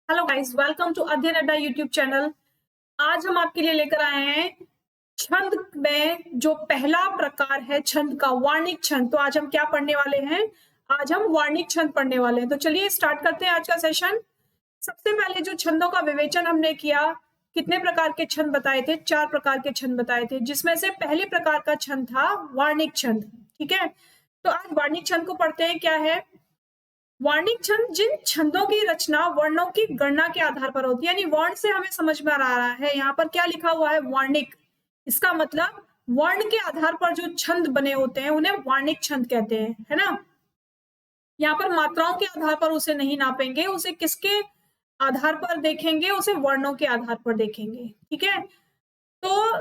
Hello guys, welcome to अध्ययन अड्डा YouTube channel. आज हम आपके लिए लेकर आए हैं छंद में जो पहला प्रकार है छंद का, वार्णिक छंद। तो आज हम क्या पढ़ने वाले हैं? आज हम वार्णिक छंद पढ़ने वाले हैं। तो चलिए स्टार्ट करते हैं आज का सेशन। सबसे पहले जो छंदों का विवेचन हमने किया, कितने प्रकार के छंद बताए थे? 4 प्रकार के छंद बताए थे, जिसमें से पहले प्रकार का छंद था वार्णिक छंद। ठीक है, तो आज वार्णिक छंद को पढ़ते हैं। क्या है वार्णिक छंद? जिन छंदों की रचना वर्णों की गणना के आधार पर होती है, यानी वर्ण से हमें समझ में आ रहा है यहाँ पर क्या लिखा हुआ है, वार्णिक। इसका मतलब वर्ण के आधार पर जो छंद बने होते हैं उन्हें वार्णिक छंद कहते हैं, है ना। यहाँ पर मात्राओं के आधार पर उसे नहीं नापेंगे, उसे किसके आधार पर देखेंगे? उसे वर्णों के आधार पर देखेंगे। ठीक है, तो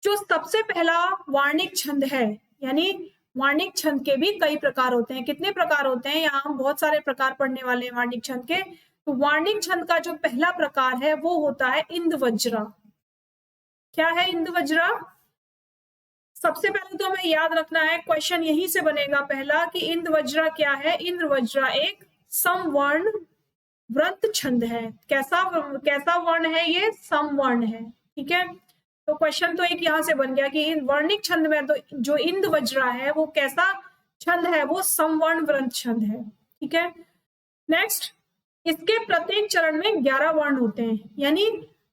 जो सबसे पहला वार्णिक छंद है, यानी वार्णिक छंद के भी कई प्रकार होते हैं। कितने प्रकार होते हैं? यहाँ हम बहुत सारे प्रकार पढ़ने वाले हैं वार्णिक छंद के। तो वार्णिक छंद का जो पहला प्रकार है वो होता है इंदवज्रा। क्या है इंदवज्रा? सबसे पहले तो हमें याद रखना है, क्वेश्चन यहीं से बनेगा पहला, कि इंदवज्रा क्या है। इंदवज्रा एक समवर्ण वृत्त छंद है। कैसा कैसा वर्ण है ये? समवर्ण है। ठीक है, तो क्वेश्चन तो एक यहां से बन गया कि वर्णिक छंद में तो जो इंदवज्रा है वो कैसा छंद है? वो समवर्ण वृत्त छंद है। ठीक है, नेक्स्ट, इसके प्रत्येक चरण में 11 वर्ण होते हैं। यानी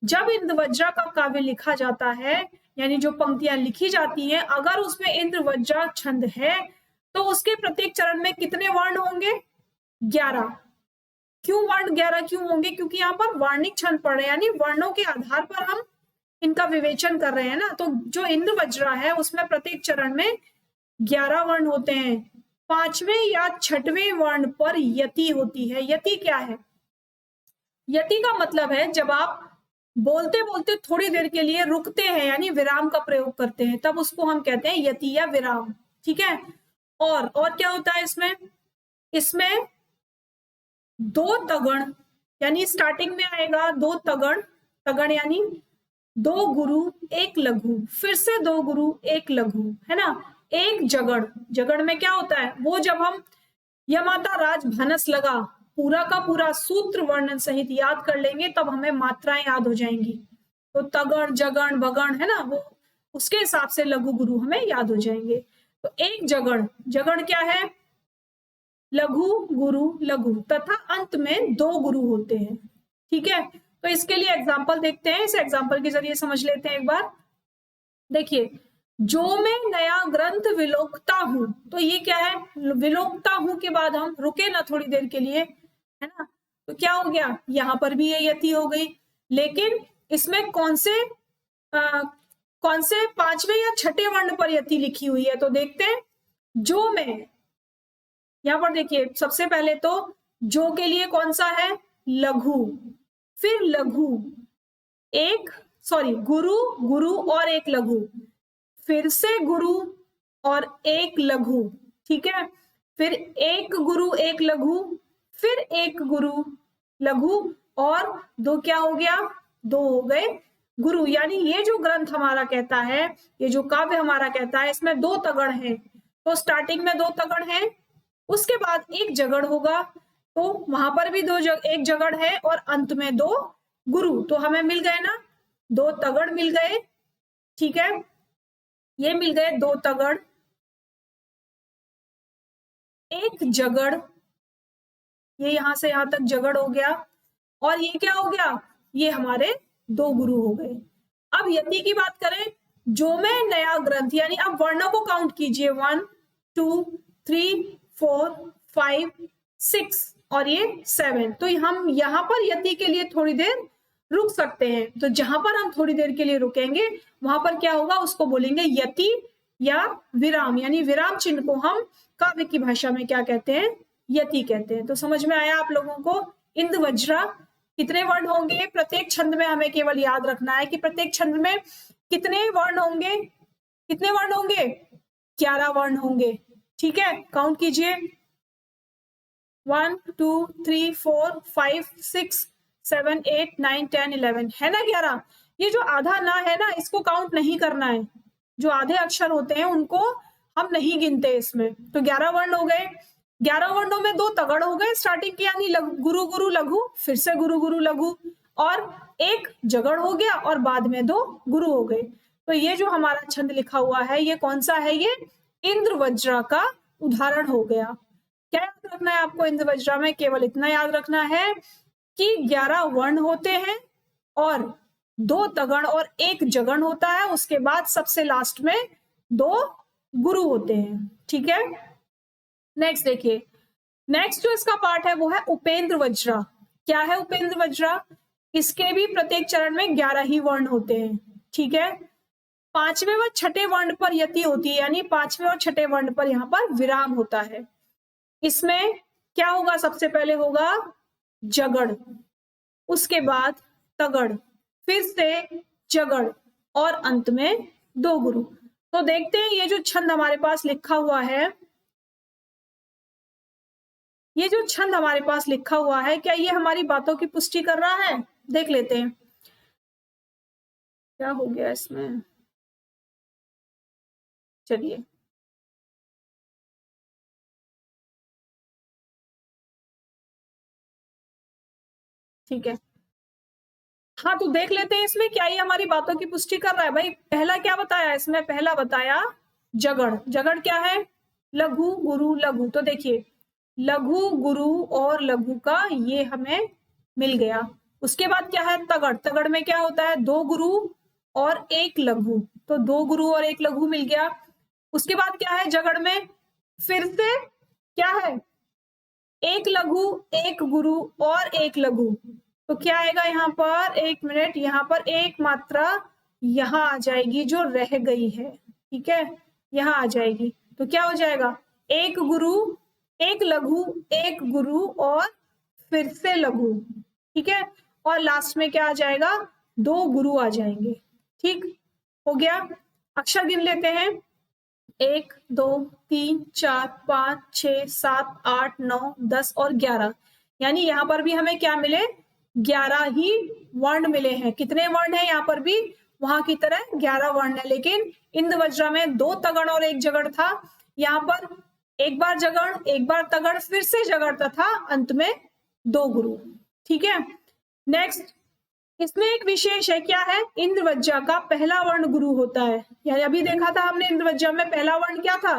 जब इंदवज्रा का काव्य लिखा जाता है, यानी जो पंक्तियां लिखी जाती हैं, अगर उसमें इंदवज्रा छंद है तो उसके प्रत्येक चरण में कितने वर्ण होंगे? 11। क्यों वर्ण 11 क्यों होंगे? क्योंकि यहाँ पर वार्णिक छंद पढ़ रहे हैं, यानी वर्णों के आधार पर हम इनका विवेचन कर रहे हैं ना। तो जो इंदवज्रा है उसमें प्रत्येक चरण में 11 वर्ण होते हैं। 5वें या 6वें वर्ण पर यति होती है। यति क्या है? यति का मतलब है जब आप बोलते बोलते थोड़ी देर के लिए रुकते हैं, यानी विराम का प्रयोग करते हैं, तब उसको हम कहते हैं यति या विराम। ठीक है, और क्या होता है इसमें? इसमें 2 तगण, यानी स्टार्टिंग में आएगा 2 तगण। तगण यानी 2 गुरु 1 लघु, फिर से 2 गुरु 1 लघु, है ना। एक जगड़, जगड़ में क्या होता है? वो जब हम यमाता राज भनस लगा पूरा का पूरा सूत्र वर्णन सहित याद कर लेंगे तब हमें मात्राएं याद हो जाएंगी। तो तगण जगण भगण, है ना, वो उसके हिसाब से लघु गुरु हमें याद हो जाएंगे। तो एक जगड़, जगड़ क्या है? लघु गुरु लघु, तथा अंत में 2 गुरु होते हैं। ठीक है, तो इसके लिए एग्जाम्पल देखते हैं, इस एग्जाम्पल के जरिए समझ लेते हैं एक बार। देखिए, जो मैं नया ग्रंथ विलोकता हूं, तो ये क्या है? विलोकता हूं के बाद हम रुके ना थोड़ी देर के लिए, है ना, तो क्या हो गया? यहां पर भी ये यति हो गई। लेकिन इसमें कौन से 5वें या 6ठे वर्ण पर यति लिखी हुई है? तो देखते हैं। जो मैं, यहां पर देखिए, सबसे पहले तो जो के लिए कौन सा है? लघु, फिर लघु एक, सॉरी गुरु, गुरु और एक लघु, फिर से गुरु और एक लघु। ठीक है, फिर एक गुरु एक लघु, फिर एक गुरु लघु, और 2 क्या हो गया? 2 हो गए गुरु। यानी ये जो ग्रंथ हमारा कहता है, ये जो काव्य हमारा कहता है, इसमें 2 तगड़ हैं। तो स्टार्टिंग में 2 तगड़ हैं, उसके बाद एक जगड़ होगा, तो वहां पर भी एक जगड़ है, और अंत में 2 गुरु। तो हमें मिल गए ना 2 तगड़ मिल गए। ठीक है, ये मिल गए 2 तगड़, एक जगड़, ये यहां से यहां तक जगड़ हो गया, और ये क्या हो गया? ये हमारे 2 गुरु हो गए। अब यति की बात करें, जो मैं नया ग्रंथ, यानी अब वर्णों को काउंट कीजिए, 1 2 3 4 5 6 और ये 7। तो हम यहाँ पर यति के लिए थोड़ी देर रुक सकते हैं। तो जहां पर हम थोड़ी देर के लिए रुकेंगे वहां पर क्या होगा? उसको बोलेंगे यति या विराम, यानी विराम चिन्ह को हम काव्य की भाषा में क्या कहते हैं? यति कहते हैं। तो समझ में आया आप लोगों को? इंदवज्रा कितने वर्ण होंगे? प्रत्येक छंद में हमें केवल याद रखना है कि प्रत्येक छंद में कितने वर्ण होंगे? कितने वर्ण होंगे? 11 वर्ण होंगे। ठीक है, काउंट कीजिए, 1 2 3 4 5 6 7 8 9 10 11, है ना 11। ये जो आधा ना है ना, इसको काउंट नहीं करना है। जो आधे अक्षर होते हैं उनको हम नहीं गिनते इसमें। तो 11 वर्ण हो गए। 11 वर्णों में 2 तगड़ हो गए स्टार्टिंग के, यानी गुरु गुरु लघु, फिर से गुरु गुरु लघु, और एक जगड़ हो गया और बाद में 2 गुरु हो गए। तो ये जो हमारा छंद लिखा हुआ है ये कौन सा है? ये इंद्र वज्रा का उदाहरण हो गया। क्या याद रखना है आपको इंद्र वज्रा में? केवल इतना याद रखना है कि 11 वर्ण होते हैं और 2 तगड़ और 1 जगड़ होता है, उसके बाद सबसे लास्ट में 2 गुरु होते हैं। ठीक है, नेक्स्ट देखिए, नेक्स्ट जो इसका पार्ट है वो है उपेंद्र वज्रा। क्या है उपेंद्र वज्रा? इसके भी प्रत्येक चरण में 11 ही वर्ण होते हैं। ठीक है, 5वें व छठे वर्ण पर यति होती है, यानी 5वें और छठे वर्ण पर यहाँ पर विराम होता है। इसमें क्या होगा? सबसे पहले होगा जगड़, उसके बाद तगड़, फिर से जगड़ और अंत में 2 गुरु। तो देखते हैं ये जो छंद हमारे पास लिखा हुआ है, ये जो छंद हमारे पास लिखा हुआ है क्या ये हमारी बातों की पुष्टि कर रहा है? देख लेते हैं क्या हो गया इसमें। चलिए, ठीक है, हाँ तो देख लेते हैं इसमें क्या ये हमारी बातों की पुष्टि कर रहा है। भाई पहला क्या बताया इसमें? पहला बताया जगड़। जगड़ क्या है? लघु गुरु लघु। तो देखिए लघु गुरु और लघु का ये हमें मिल गया। उसके बाद क्या है? तगड़। तगड़ में क्या होता है? 2 गुरु और 1 लघु। तो 2 गुरु और 1 लघु मिल गया। उसके बाद क्या है? जगड़ में फिर से क्या है? 1 लघु, 1 गुरु और 1 लघु। तो क्या आएगा यहाँ पर? 1 मिनट, यहाँ पर एक मात्रा यहाँ आ जाएगी जो रह गई है। ठीक है, यहाँ आ जाएगी। तो क्या हो जाएगा? 1 गुरु, 1 लघु, 1 गुरु और फिर से लघु। ठीक है, और लास्ट में क्या आ जाएगा? 2 गुरु आ जाएंगे। ठीक हो गया। अक्षर गिन लेते हैं। 1 2 3 4 5 6 7 8 9 10 और 11, यानी यहाँ पर भी हमें क्या मिले? 11 ही वर्ण मिले हैं। कितने वर्ण हैं यहाँ पर भी? वहां की तरह 11 वर्ण है, लेकिन इंद्र वज्रा में 2 तगड़ और 1 जगड़ था। यहाँ पर एक बार जगड़, एक बार तगड़, फिर से जगड़ तथा अंत में 2 गुरु। ठीक है, नेक्स्ट इसमें एक विशेष है। क्या है? इंद्र वज्रा का पहला वर्ण गुरु होता है। यानी अभी देखा था हमने इंद्र वज्रा में पहला वर्ण क्या था?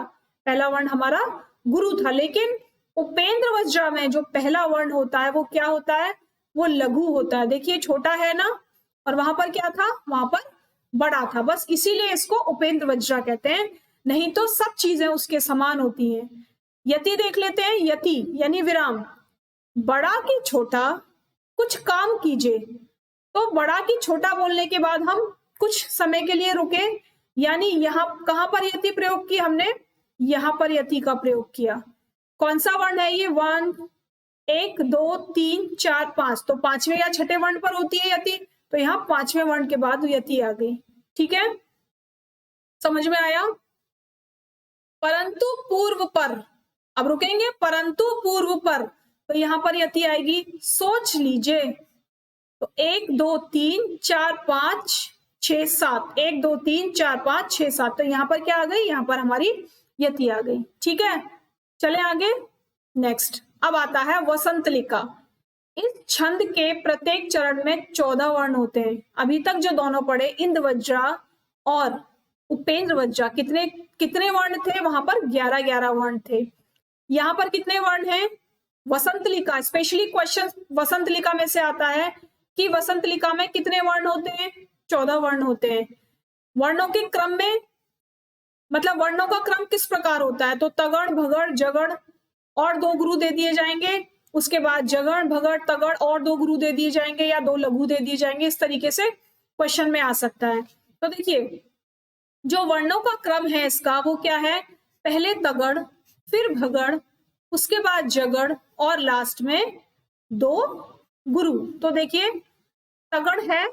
पहला वर्ण हमारा गुरु था, लेकिन उपेंद्र वज्रा में जो पहला वर्ण होता है वो क्या होता है? वो लघु होता है। देखिए छोटा है ना, और वहां पर क्या था? वहां पर बड़ा था। बस इसीलिए इसको उपेंद्र वज्रा कहते हैं, नहीं तो सब चीजें उसके समान होती हैं। यति देख लेते हैं। यति यानी विराम। बड़ा की छोटा कुछ काम कीजिए। तो बड़ा की छोटा बोलने के बाद हम कुछ समय के लिए रुके, यानी यहाँ कहां पर यति प्रयोग की हमने? यहाँ पर यति का प्रयोग किया। कौन सा वर्ण है ये? 1 2 3 4 5। तो 5वें या छठे वर्ण पर होती है यति, तो यहाँ 5वें वर्ण के बाद यति आ गई। ठीक है, समझ में आया? परंतु पूर्व पर, अब रुकेंगे। परंतु पूर्व पर, तो यहाँ पर यति आएगी। सोच लीजिए। तो 1 2 3 4 5 6 7, 1 2 3 4 5 6 7। तो यहाँ पर क्या आ गई? यहाँ पर हमारी यति आ गई। ठीक है, चले आगे। नेक्स्ट अब आता है वसंतलिका। इस छंद के प्रत्येक चरण में 14 वर्ण होते हैं। अभी तक जो दोनों पढ़े इंद्र वज्रा और उपेंद्र वज्रा, कितने कितने वर्ण थे? वहां पर 11 वर्ण थे। यहाँ पर कितने वर्ण हैं? वसंतलिका, स्पेशली क्वेश्चन वसंतलिका में से आता है कि वसंतलिका में कितने वर्ण होते हैं? 14 वर्ण होते हैं। वर्णों के क्रम में, मतलब वर्णों का क्रम किस प्रकार होता है? तो तगड़ भगड़ जगड़ और 2 गुरु दे दिए जाएंगे। उसके बाद जगड़ भगड़ तगड़ और 2 गुरु दे दिए जाएंगे या 2 लघु दे दिए जाएंगे। इस तरीके से क्वेश्चन में आ सकता है। तो देखिए जो वर्णों का क्रम है इसका वो क्या है? पहले तगड़, फिर भगड़, उसके बाद जगड़ और लास्ट में 2 गुरु। तो देखिए तगड़ है,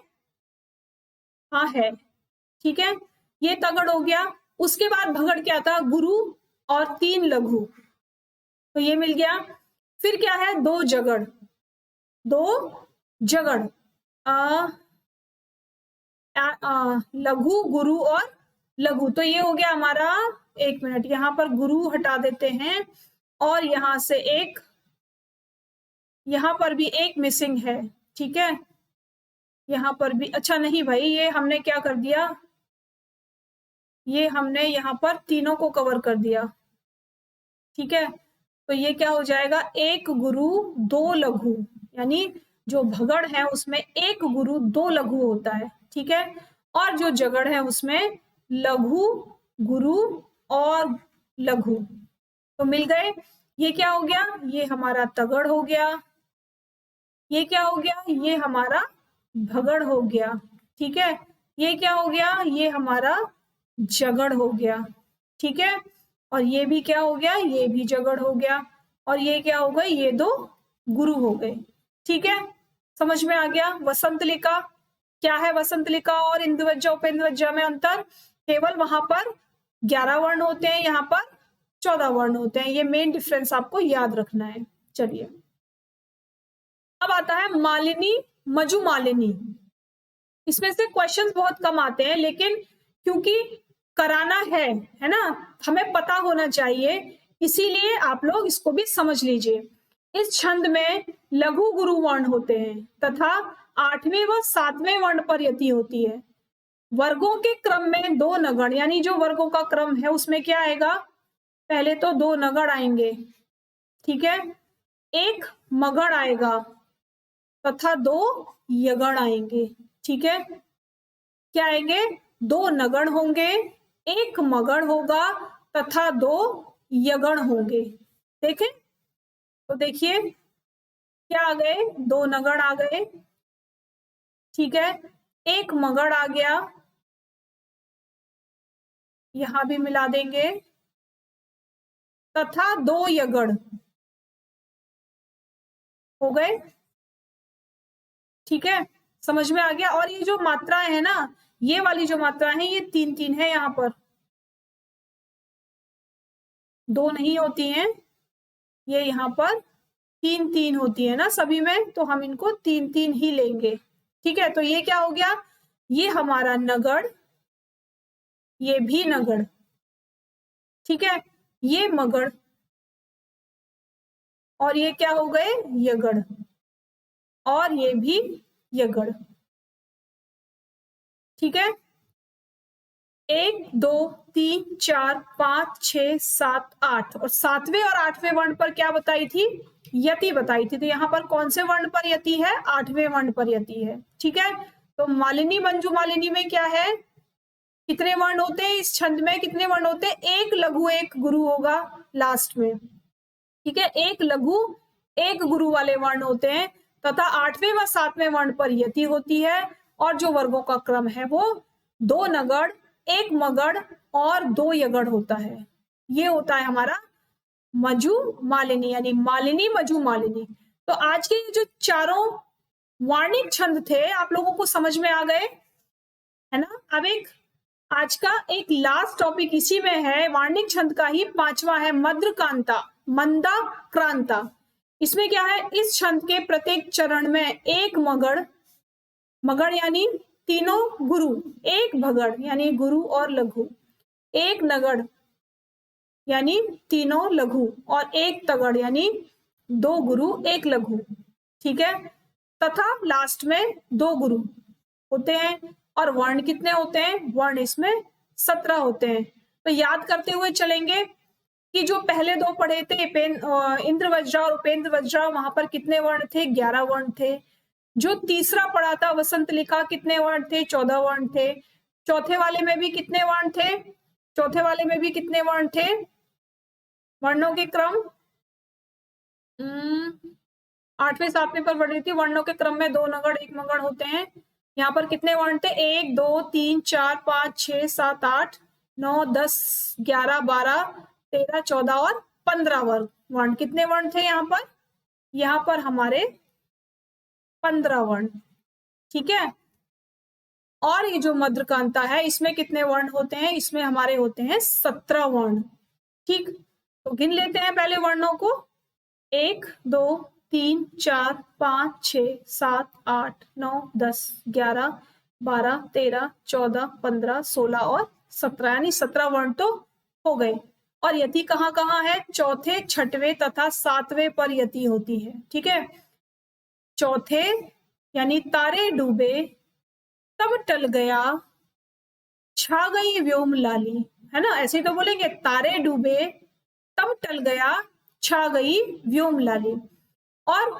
हाँ है, ठीक है, ये तगड़ हो गया। उसके बाद भगड़ क्या था? गुरु और 3 लघु, तो ये मिल गया। फिर क्या है? 2 जगड़, 2 जगड़, लघु गुरु और लघु। तो ये हो गया हमारा, 1 मिनट, यहाँ पर गुरु हटा देते हैं और यहां से एक, यहां पर भी एक मिसिंग है, ठीक है, यहां पर भी, अच्छा नहीं भाई, ये हमने क्या कर दिया, ये हमने यहाँ पर तीनों को कवर कर दिया, ठीक है। तो ये क्या हो जाएगा, एक गुरु दो लघु, यानी जो भगड़ है उसमें एक गुरु दो लघु होता है, ठीक है। और जो जगड़ है उसमें लघु, गुरु और लघु, तो मिल गए। ये क्या हो गया, ये हमारा तगड़ हो गया, ये क्या हो गया, ये हमारा भगड़ हो गया, ठीक है। ये क्या हो गया, ये हमारा जगड़ हो गया, ठीक है। और ये भी क्या हो गया, ये भी जगड़ हो गया। और ये क्या हो गए, ये दो गुरु हो गए, ठीक है। समझ में आ गया। वसंतलिका क्या है, वसंतलिका और इंदुवज्जा उपेंद्रवज्जा में अंतर, केवल वहां पर 11 वर्ण होते हैं, यहाँ पर 14 वर्ण होते हैं, ये मेन डिफरेंस आपको याद रखना है। चलिए अब आता है मालिनी मजुमालिनी। इसमें से क्वेश्चंस बहुत कम आते हैं, लेकिन क्योंकि कराना है ना, हमें पता होना चाहिए, इसीलिए आप लोग इसको भी समझ लीजिए। इस छंद में लघु गुरु वर्ण होते हैं तथा 8वें व 7वें वर्ण पर यति होती है। वर्गों के क्रम में दो नगण, यानी जो वर्गों का क्रम है उसमें क्या आएगा, पहले तो दो नगण आएंगे, ठीक है, एक मगड़ आएगा तथा दो यगण आएंगे, ठीक है। क्या आएंगे, दो नगण होंगे, एक मगड़ होगा तथा दो यगण होंगे। देखें तो देखिए क्या आ गए, दो नगण आ गए, ठीक है, एक मगड़ आ गया, यहां भी मिला देंगे, तथा दो यगण हो गए, ठीक है, समझ में आ गया। और ये जो मात्राएं है ना, ये वाली जो मात्राएं हैं ये 3-3 है, यहाँ पर दो नहीं होती हैं, ये यहाँ पर 3-3 होती है ना सभी में, तो हम इनको 3-3 ही लेंगे, ठीक है। तो ये क्या हो गया, ये हमारा नगड़, ये भी नगड़, ठीक है, ये मगड़, और ये क्या हो गए, यगड़, और ये भी यगड़, ठीक है। 1 2 3 4 5 6 7 8, और 7वें और 8वें वर्ण पर क्या बताई थी, यति बताई थी। तो यहाँ पर कौन से वर्ण पर यति है, 8वें वर्ण पर यति है, ठीक है। तो मालिनी मंजू मालिनी में क्या है, कितने वर्ण होते हैं इस छंद में, कितने वर्ण होते हैं, एक लघु एक गुरु होगा लास्ट में, ठीक है, एक लघु एक गुरु वाले वर्ण होते हैं, तथा 8वें व 7वें वर्ण पर यति होती है। और जो वर्गों का क्रम है वो दो नगड़, एक मगड़ और दो यगड़ होता है। ये होता है हमारा मजु मालिनी, यानी मालिनी मजु मालिनी। तो आज के जो चारों वार्णिक छंद थे आप लोगों को समझ में आ गए, है ना। अब एक आज का एक लास्ट टॉपिक इसी में है, वार्णिक छंद का ही 5वां है, मद्रकांता मंदा क्रांता। इसमें क्या है, इस छंद के प्रत्येक चरण में एक मगड़, मगड़ यानी तीनों गुरु, एक भगड़ यानी गुरु और लघु, एक नगड़ यानी तीनों लघु, और एक तगड़ यानी दो गुरु एक लघु, ठीक है, तथा लास्ट में दो गुरु होते हैं। और वर्ण कितने होते हैं, वर्ण इसमें 17 होते हैं। तो याद करते हुए चलेंगे कि जो पहले दो पढ़े थे इंद्रवज्रा और उपेंद्र वज्रा, वहां पर कितने वर्ण थे, 11 वर्ण थे। जो तीसरा पढ़ा था वसंतलिका, कितने वर्ण थे, 14 वर्ण थे। चौथे वाले में भी कितने वर्ण थे, चौथे वाले में भी कितने वर्ण थे, वर्णों के क्रम 8वें 7वें पर बढ़ रही थी, वर्णों के क्रम में दो नगड़ एक मगड़ होते हैं। यहाँ पर कितने वर्ण थे, 1 2 3 4 5 6 7 8 9 10 11 12 13 14 और 15 वर्ण। कितने वर्ण थे यहाँ पर हमारे 15 वर्ण, ठीक है। और ये जो मद्रकांता है इसमें कितने वर्ण होते हैं, इसमें हमारे होते हैं 17 वर्ण, ठीक। तो गिन लेते हैं पहले वर्णों को, 1 2 3 4 5 6 7 8 9 10 11 12 13 14 15 16 और 17, यानी 17 वर्ण तो हो गए। और यति कहाँ कहाँ है? चौथे, छठवें तथा सातवें पर यति होती है। ठीक है, चौथे यानी तारे डूबे तब टल गया छा गई व्योम लाली, है ना, ऐसे तो बोलेंगे, तारे डूबे तब टल गया छा गई व्योम लाली। और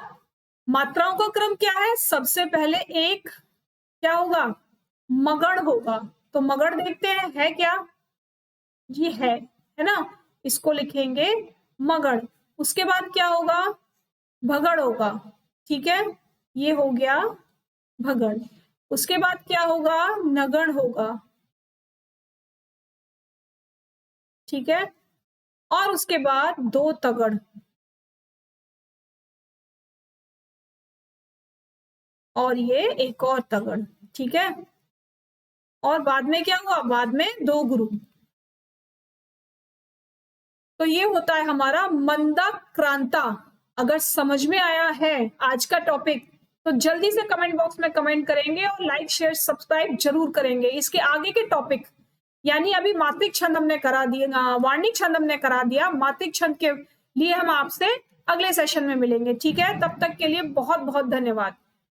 मात्राओं का क्रम क्या है? सबसे पहले एक क्या होगा? मगड़ होगा। तो मगड़ देखते हैं है क्या? ये है ना, इसको लिखेंगे मगड़। उसके बाद क्या होगा? भगड़ होगा। ठीक है, ये हो गया भगड़। उसके बाद क्या होगा? नगण होगा। ठीक है, और उसके बाद दो तगड़, और ये एक और तगड़। ठीक है, और बाद में क्या हुआ? बाद में दो गुरु। तो ये होता है हमारा मंदा क्रांता। अगर समझ में आया है आज का टॉपिक तो जल्दी से कमेंट बॉक्स में कमेंट करेंगे और लाइक शेयर सब्सक्राइब जरूर करेंगे। इसके आगे के टॉपिक यानी अभी मात्रिक छंद हमने करा दिया, वार्णिक छंद हमने करा दिया, मात्रिक छंद के लिए हम आपसे अगले सेशन में मिलेंगे। ठीक है, तब तक के लिए बहुत बहुत धन्यवाद।